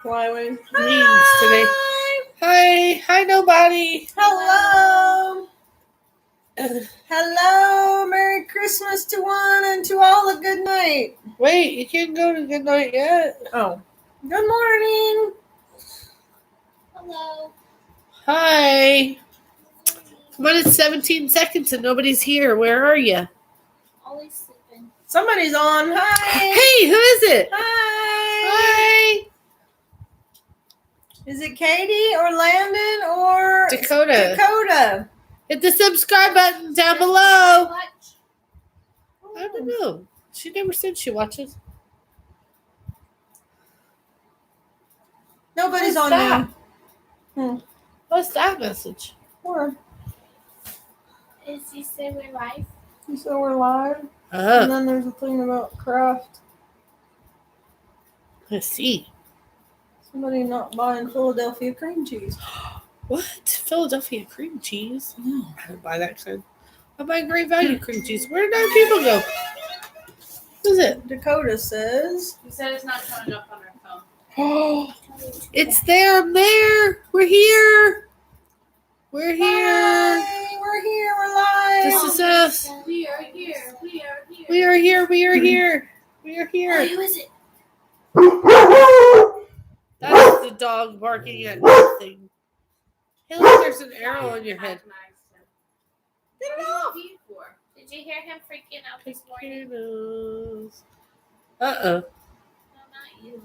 Flyways. Means today. Hi, nobody. Hello. Hello. Merry Christmas to one and to all a good night. Wait, you can't go to good night yet. Oh. Good morning. Hello. Hi. Come on, it's 17 seconds and nobody's here. Where are you? Always sleeping. Somebody's on. Hi. Hey, who is it? Hi. Hi. Is it Katie or Landon or Dakota. Dakota? Hit the subscribe button down below. Watch. I don't know. She never said she watches. Nobody's What's on that? now. What's that message? Where? Is he say we're live? You said we're live. And Oh, then there's a thing about craft. let's see. Somebody not buying Philadelphia cream cheese. What? Philadelphia cream cheese? No, I don't buy that kind. I buy Great Value cream cheese. Where did our people go? Who's it? Dakota says. He said it's not showing up on her phone. Oh, it's there. I'm there. We're here. We're here. Hi, we're here. We're live. This is us. We are here. We are here. We are here. We are here. We are Oh, here. who is it? That's the dog barking at nothing. Hey, look, there's an arrow on your head. Get it What off. are you for? Did you hear him freaking out this morning? Potatoes. Uh-oh. No, not you.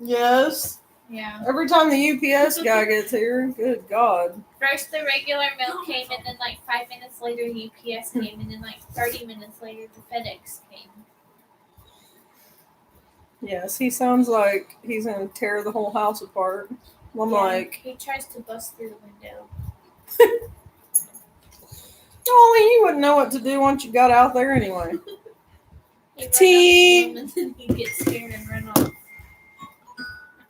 Yes. Yeah. Every time the UPS guy gets here, good God. First the regular mail came, and then like 5 minutes later UPS came, and then like 30 minutes later the FedEx came. Yes, he sounds like he's going to tear the whole house apart. I'm like, he tries to bust through the window. only you wouldn't know what to do once you got out there anyway. He run up Tea. to him, and then he gets scared and run off.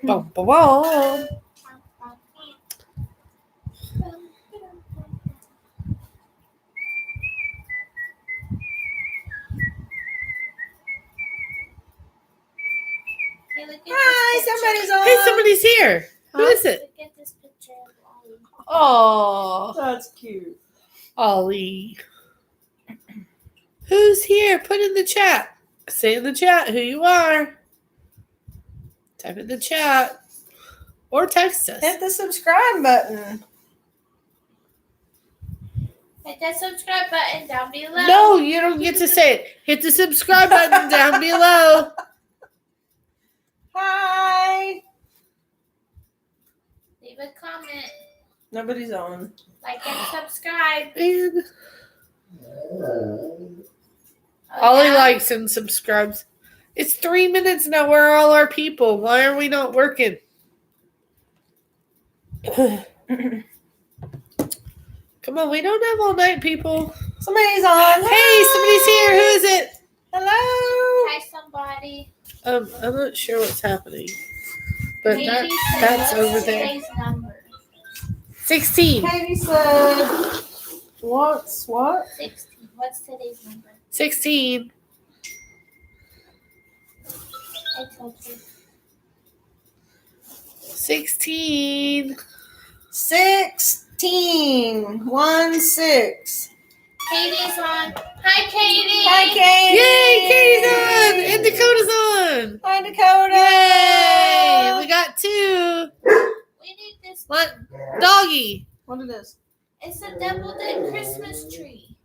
Bum, bum, bum. Hey, look at Hi, this picture. somebody's on. Hey, somebody's here. Who Huh? is it? Look at this picture of Ollie. Oh, That's cute. Ollie. Who's here? Put in the chat. Say in the chat who you are. Type in the chat. Or text us. Hit the subscribe button. Hit that subscribe button down below. No, you don't get to say it. Hit the subscribe button down below. Hi. Leave a comment, Nobody's on. like, and subscribe. And Oh, Ollie yeah? likes and subscribes. It's 3 minutes now. Where are all our people? Why are we not working? Come on, we don't have all night, people. Somebody's on. Hey, somebody's here. Who is it? Hello. Hi, somebody. I'm not sure what's happening, but Katie that, said, that's what's over there. today's number? 16. Katie said, what's what? 16. What's today's number? 16. I told you. 16. 16. 1 6. Katie's on. Hi, Katie. Hi, Katie. Yay, Katie's on! And Dakota's on! Hi, Dakota. Yay! We got 2. We need this. What? Doggy. What is this? It's a deviled egg Christmas tree.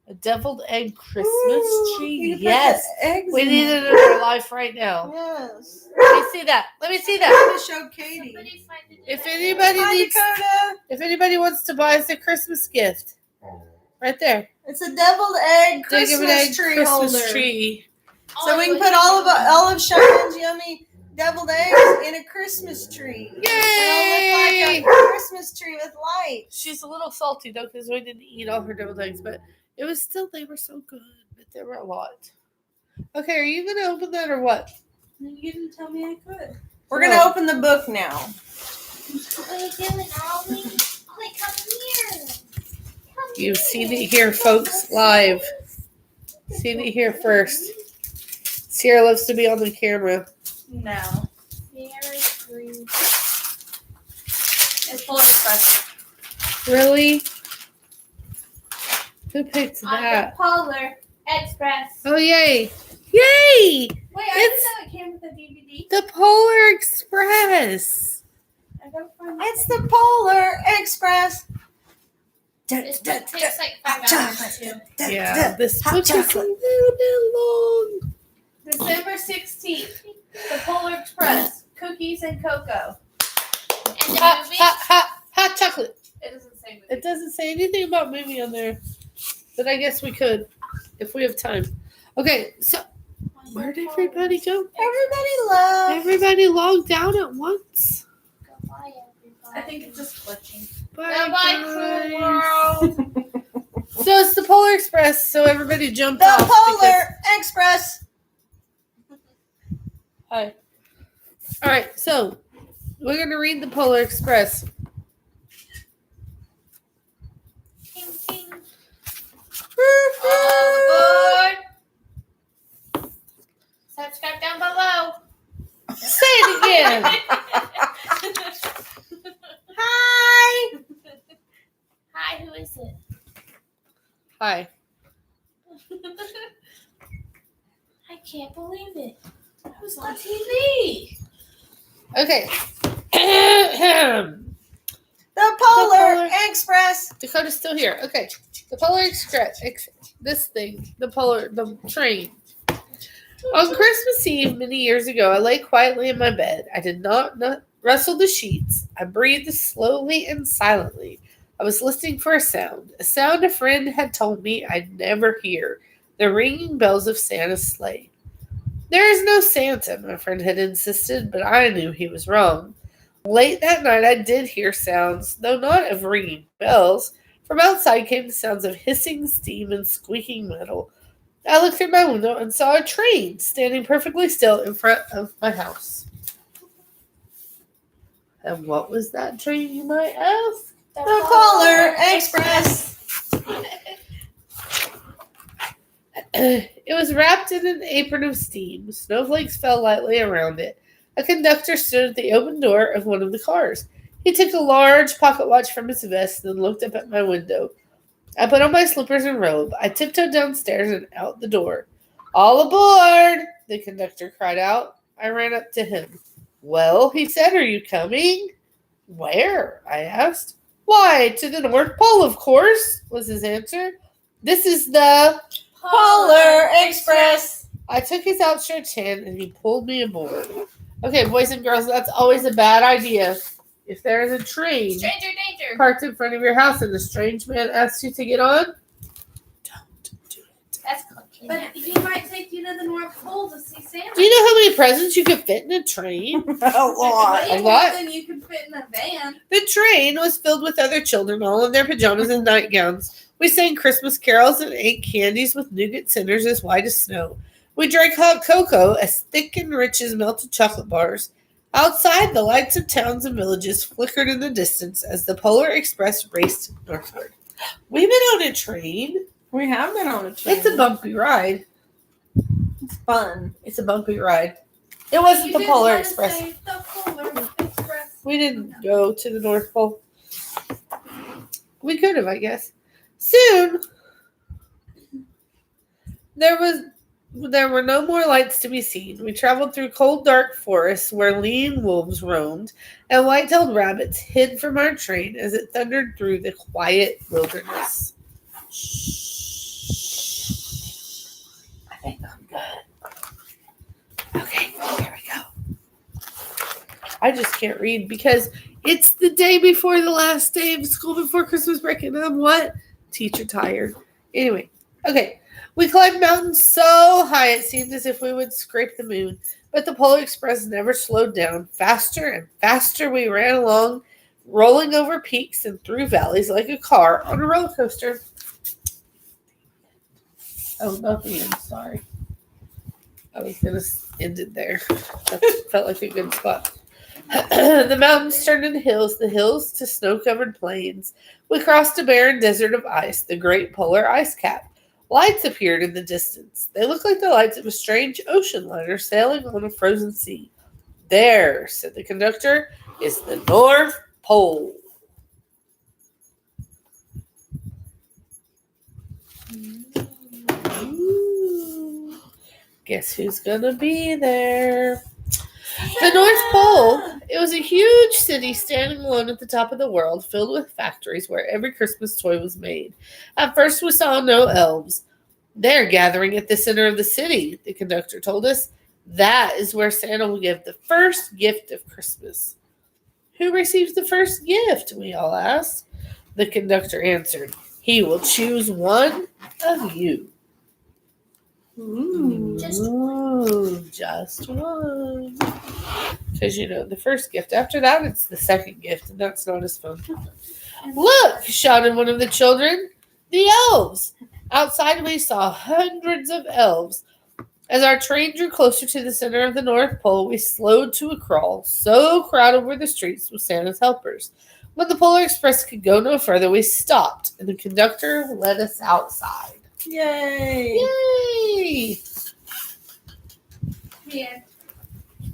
A deviled egg Christmas Ooh, tree. you can put Yes. the eggs We in need it. it in our life right now. Yes. Let me see that. Let me see I'm that. gonna show Katie. Somebody find it in If that anybody Hi, needs, Dakota. if anybody wants to buy us a Christmas gift, right there. It's a deviled egg Deviled Christmas egg tree Christmas holder. tree. So we can put all of Olive Sharon's yummy deviled eggs in a Christmas tree. Yay! It'll look like a Christmas tree with lights. She's a little salty though because we didn't eat all her deviled eggs, but it was still, they were so good, but there were a lot. Okay, are you going to open that or what? You didn't tell me I could. We're gonna open the book now. What are you doing, Ollie? Ollie, come here. Come You've seen it here, folks, live. Seen it here first. Sierra loves to be on the camera. No. Here. Polar Express. Really? Who picked On the that? Polar Express. Oh, yay. Yay! Wait, I It's- didn't know it came with a DVD. The Polar Express. I gotta find It's the Polar Express. This book takes like 5 hours too. Yeah, this Hot book is a chocolate. little bit long. December 16th. The Polar Express. Cookies and cocoa. And the Hot, movie. hot chocolate. It doesn't say movie. It doesn't say anything about movie on there, but I guess we could if we have time. Okay, so where'd everybody go? Everybody loves. Everybody logged out at once. Goodbye, everybody. I think it's just glitching. Bye, Goodbye, cool guys. world. So it's the Polar Express. So everybody jumped The off. because- Polar Express. Hi. All right, so we're gonna read the Polar Express. Ting, ting. All Aboard. Subscribe down below. Say it again. Hi. Hi, who is it? Hi. I can't believe it. Who's on TV? Okay. The Polar Polar- Express. Dakota's still here. Okay. The Polar Express. This thing. The train. On Christmas Eve many years ago, I lay quietly in my bed. I did not rustle the sheets. I breathed slowly and silently. I was listening for a sound a friend had told me I'd never hear, the ringing bells of Santa's sleigh. There is no Santa, my friend had insisted, but I knew he was wrong. Late that night, I did hear sounds, though not of ringing bells. From outside came the sounds of hissing steam and squeaking metal. I looked through my window and saw a train standing perfectly still in front of my house. And what was that train, you might ask? The Polar Express. It was wrapped in an apron of steam. Snowflakes fell lightly around it. A conductor stood at the open door of one of the cars. He took a large pocket watch from his vest and looked up at my window. I put on my slippers and robe. I tiptoed downstairs and out the door. All aboard! The conductor cried out. I ran up to him. Well, he said, are you coming? Where? I asked. Why, to the North Pole, of course, was his answer. This is the Polar Express. I took his outstretched hand and he pulled me aboard. Okay, boys and girls, that's always a bad idea. If there is a train Stranger danger. parked in front of your house and the strange man asks you to get on, don't do it. That's called But kidnapping. he might take you to the North Pole to see Santa. Do you know how many presents you could fit in a train? A lot. Way A more lot? than you can fit in a van. The train was filled with other children, all in their pajamas and nightgowns. We sang Christmas carols and ate candies with nougat centers as white as snow. We drank hot cocoa as thick and rich as melted chocolate bars. Outside, the lights of towns and villages flickered in the distance as the Polar Express raced northward. We've been on a train. We have been on a train. It's a bumpy ride. It's fun. It's a bumpy ride. It wasn't You the didn't Polar wanna Express. say the Polar Express. We didn't go to the North Pole. We could have, I guess. Soon, there were no more lights to be seen. We traveled through cold, dark forests where lean wolves roamed, and white-tailed rabbits hid from our train as it thundered through the quiet wilderness. I think I'm good. Okay, here we go. I just can't read because it's the day before the last day of school before Christmas break, and I'm what? Teacher tired. Anyway, okay. We climbed mountains so high it seemed as if we would scrape the moon, but the Polar Express never slowed down. Faster and faster we ran along, rolling over peaks and through valleys like a car on a roller coaster. Oh, not the end. Sorry. I was going to end it there. That felt like a good spot. The mountains turned into hills, the hills to snow-covered plains. We crossed a barren desert of ice, the great polar ice cap. Lights appeared in the distance. They looked like the lights of a strange ocean liner sailing on a frozen sea. There, said the conductor, is the North Pole. Ooh. Guess who's gonna be there? The North Pole. It was a huge city standing alone at the top of the world, filled with factories where every Christmas toy was made. At first, we saw no elves. They're gathering at the center of the city, the conductor told us. That is where Santa will give the first gift of Christmas. Who receives the first gift? We all asked. The conductor answered, he will choose one of you. Just Just one. Because, the first gift. After that, it's the second gift, and that's not as fun. Look, shouted one of the children. The elves. Outside, we saw hundreds of elves. As our train drew closer to the center of the North Pole, we slowed to a crawl. So crowded were the streets with Santa's helpers. When the Polar Express could go no further, we stopped, and the conductor led us outside. Yay! Yay! Yeah.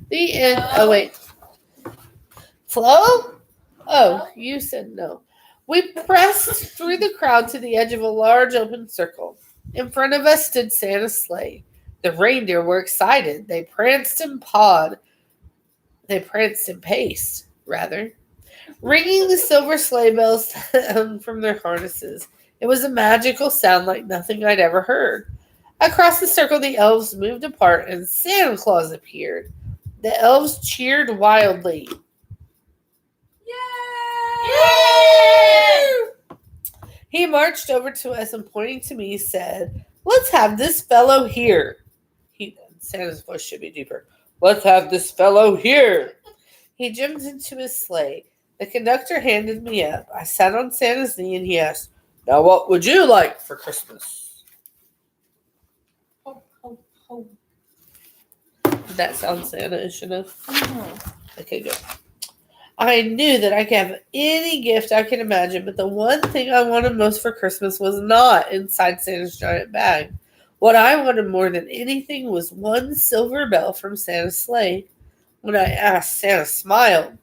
The end. Oh, wait. Flo? Oh, you said no. We pressed through the crowd to the edge of a large open circle. In front of us stood Santa's sleigh. The reindeer were excited. They pranced and pawed. They pranced and paced, rather, ringing the silver sleigh bells from their harnesses. It was a magical sound like nothing I'd ever heard. Across the circle, the elves moved apart, and Santa Claus appeared. The elves cheered wildly. Yay! He marched over to us and, pointing to me, said, let's have this fellow here. Santa's voice should be deeper. Let's have this fellow here. He jumped into his sleigh. The conductor handed me up. I sat on Santa's knee and he asked, now what would you like for Christmas? Ho, ho, ho. Did that sound Santa-ish enough? Okay, good. I knew that I could have any gift I could imagine, but the one thing I wanted most for Christmas was not inside Santa's giant bag. What I wanted more than anything was one silver bell from Santa's sleigh. When I asked, Santa smiled.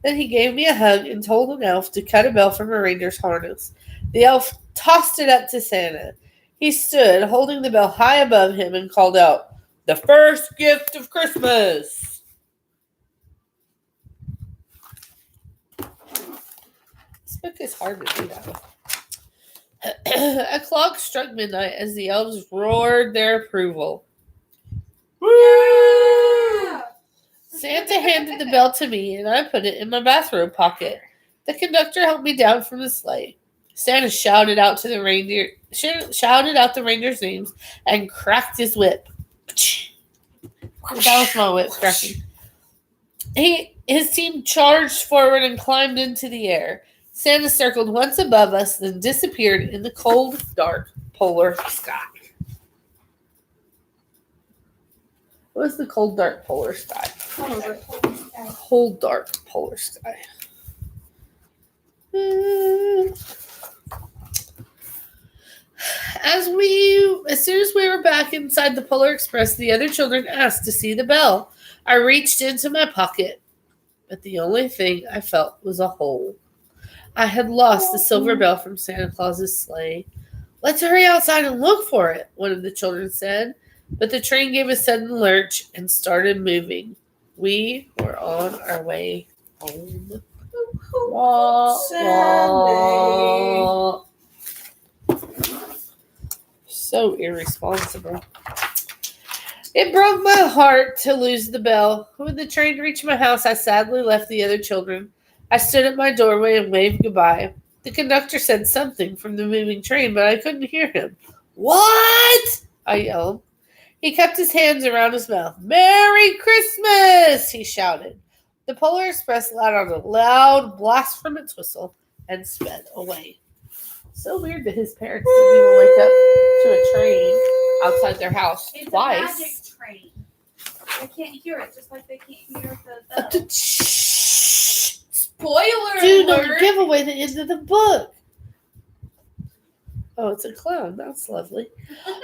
Then he gave me a hug and told an elf to cut a bell from a reindeer's harness. The elf tossed it up to Santa. He stood, holding the bell high above him, and called out, the first gift of Christmas! This book is hard to do that with. A clock struck midnight as the elves roared their approval. Yeah. Santa handed the bell to me, and I put it in my bathrobe pocket. The conductor helped me down from the sleigh. Santa shouted out the reindeers' names and cracked his whip. That was my whip cracking. His team charged forward and climbed into the air. Santa circled once above us, then disappeared in the cold, dark polar sky. What is the cold, dark polar sky? Cold, dark polar sky. As soon as we were back inside the Polar Express, the other children asked to see the bell. I reached into my pocket, but the only thing I felt was a hole. I had lost the silver bell from Santa Claus's sleigh. Let's hurry outside and look for it, one of the children said. But the train gave a sudden lurch and started moving. We were on our way home. Sunday. So irresponsible. It broke my heart to lose the bell. When the train reached my house, I sadly left the other children. I stood at my doorway and waved goodbye. The conductor said something from the moving train, but I couldn't hear him. What? I yelled. He kept his hands around his mouth. Merry Christmas, he shouted. The Polar Express let out a loud blast from its whistle and sped away. So weird that his parents didn't even wake up to a train outside their house It's twice. a magic train. They can't hear it, just like they can't hear the bell. Spoiler Dude, alert! don't give away the end of the book. Oh, it's a clown. That's lovely.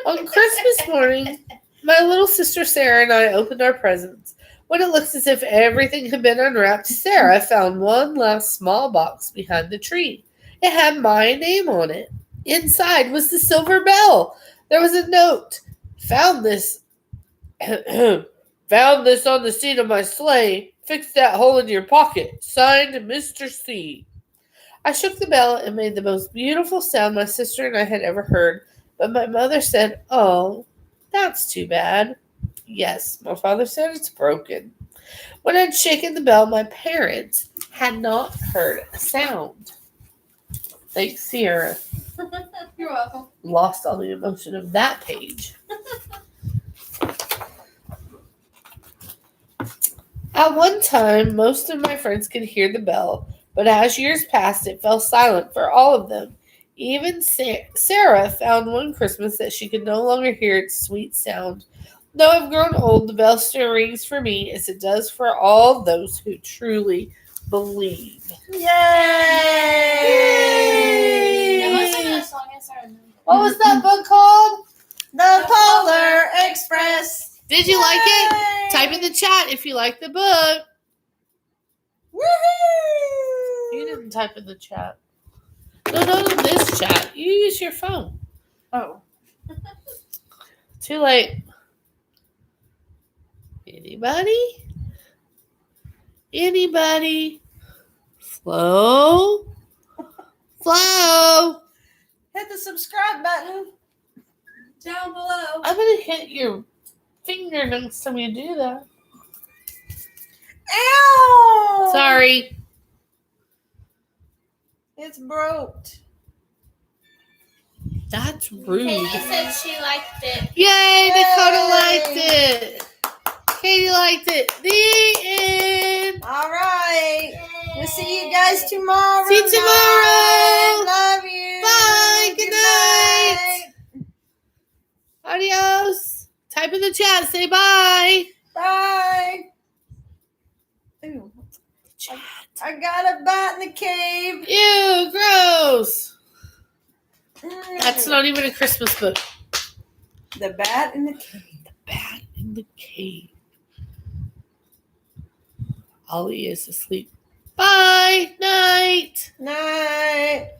On Christmas morning, my little sister Sarah and I opened our presents. When it looks as if everything had been unwrapped, Sarah found one last small box behind the tree. It had my name on it. Inside was the silver bell. There was a note. Found this found this on the seat of my sleigh. Fix that hole in your pocket. Signed, Mr. C. I shook the bell and made the most beautiful sound my sister and I had ever heard, but my mother said, "Oh, that's too bad." Yes, my father said it's broken. When I'd shaken the bell, my parents had not heard a sound. Thanks, Sierra. You're welcome. Lost all the emotion of that page. At one time, most of my friends could hear the bell, but as years passed, it fell silent for all of them. Even Sarah found one Christmas that she could no longer hear its sweet sound. Though I've grown old, the bell still rings for me as it does for all those who truly believe. That wasn't Yay! as long as I remember. What was that book called? The Polar Express. Did you like it? Yay! Type in the chat if you like the book. Woohoo! You didn't type in the chat. No, not in this chat. You use your phone. Oh. Too late. Anybody? Anybody? Flo? Flo? Hit the subscribe button. Down below. I'm going to hit your finger next time you do that. Ow! Sorry. It's broke. That's rude. Katie said she liked it. Yay, Dakota Yay. liked it. Katie liked it. The end. All right. We'll see you guys tomorrow. See you tomorrow. Love you. Bye. Good night. Adios. Type in the chat. Say bye. Bye. Ooh, Chat. I got a bat in the cave. Ew, gross. Mm. That's not even a Christmas book. The bat in the cave. Bat in the cave. Ollie is asleep. Bye. Night. Night.